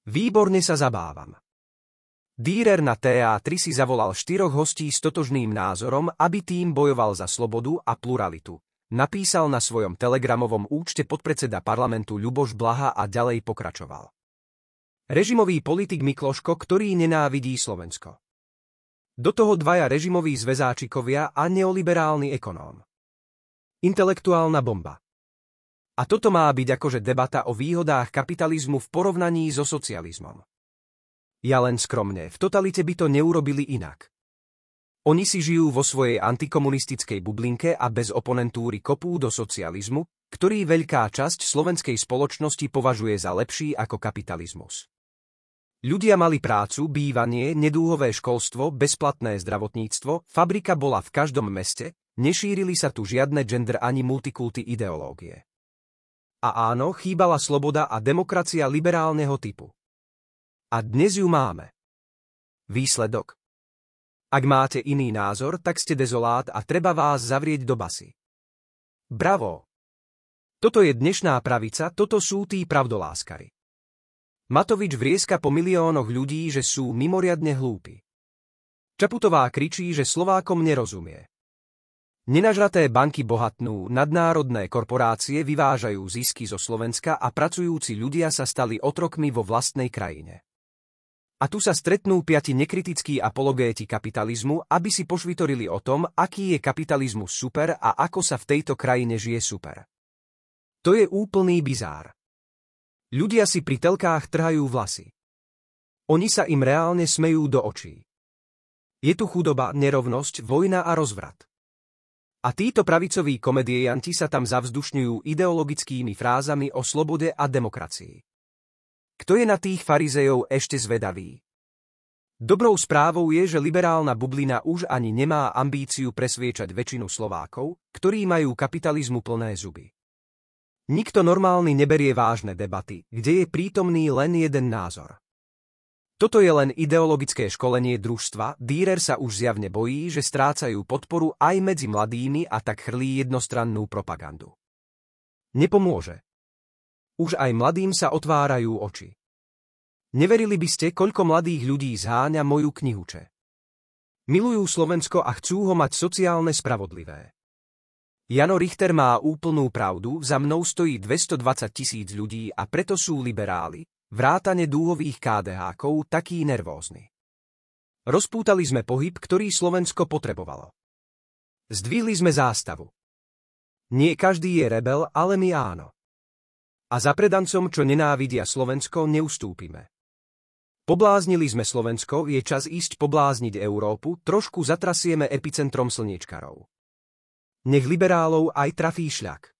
Výborne sa zabávam. Dürer na teátri si zavolal 4 hostí s totožným názorom, aby tým bojoval za slobodu a pluralitu. Napísal na svojom telegramovom účte podpredseda parlamentu Ľuboš Blaha a ďalej pokračoval. Režimový politik Mikloško, ktorý nenávidí Slovensko. Do toho 2 režimoví zväzáčikovia a neoliberálny ekonóm. Intelektuálna bomba. A toto má byť akože debata o výhodách kapitalizmu v porovnaní so socializmom. Ja len skromne, v totalite by to neurobili inak. Oni si žijú vo svojej antikomunistickej bublinke a bez oponentúry kopú do socializmu, ktorý veľká časť slovenskej spoločnosti považuje za lepší ako kapitalizmus. Ľudia mali prácu, bývanie, nedúhové školstvo, bezplatné zdravotníctvo, fabrika bola v každom meste, nešírili sa tu žiadne gender ani multikulty ideológie. A áno, chýbala sloboda a demokracia liberálneho typu. A dnes ju máme. Výsledok. Ak máte iný názor, tak ste dezolát a treba vás zavrieť do basy. Bravo! Toto je dnešná pravica, toto sú tí pravdoláskari. Matovič vrieska po miliónoch ľudí, že sú mimoriadne hlúpi. Čaputová kričí, že Slovákom nerozumie. Nenažraté banky bohatnú, nadnárodné korporácie vyvážajú zisky zo Slovenska a pracujúci ľudia sa stali otrokmi vo vlastnej krajine. A tu sa stretnú 5 nekritickí apologéti kapitalizmu, aby si pošvitorili o tom, aký je kapitalizmus super a ako sa v tejto krajine žije super. To je úplný bizár. Ľudia si pri telkách trhajú vlasy. Oni sa im reálne smejú do očí. Je tu chudoba, nerovnosť, vojna a rozvrat. A títo pravicoví komedianti sa tam zavzdušňujú ideologickými frázami o slobode a demokracii. Kto je na tých farizejov ešte zvedavý? Dobrou správou je, že liberálna bublina už ani nemá ambíciu presviečať väčšinu Slovákov, ktorí majú kapitalizmu plné zuby. Nikto normálny neberie vážne debaty, kde je prítomný len jeden názor. Toto je len ideologické školenie družstva, Dürer sa už zjavne bojí, že strácajú podporu aj medzi mladými a tak chrlí jednostrannú propagandu. Nepomôže. Už aj mladým sa otvárajú oči. Neverili by ste, koľko mladých ľudí zháňa moju knihuče. Milujú Slovensko a chcú ho mať sociálne spravodlivé. Jano Richter má úplnú pravdu, za mnou stojí 220 000 ľudí a preto sú liberáli, vrátane dúhových KDH-kov, taký nervózny. Rozpútali sme pohyb, ktorý Slovensko potrebovalo. Zdvihli sme zástavu. Nie každý je rebel, ale my áno. A za predancom, čo nenávidia Slovensko, neustúpime. Pobláznili sme Slovensko, je čas ísť poblázniť Európu, trošku zatrasieme epicentrom slniečkarov. Nech liberálov aj trafí šľak.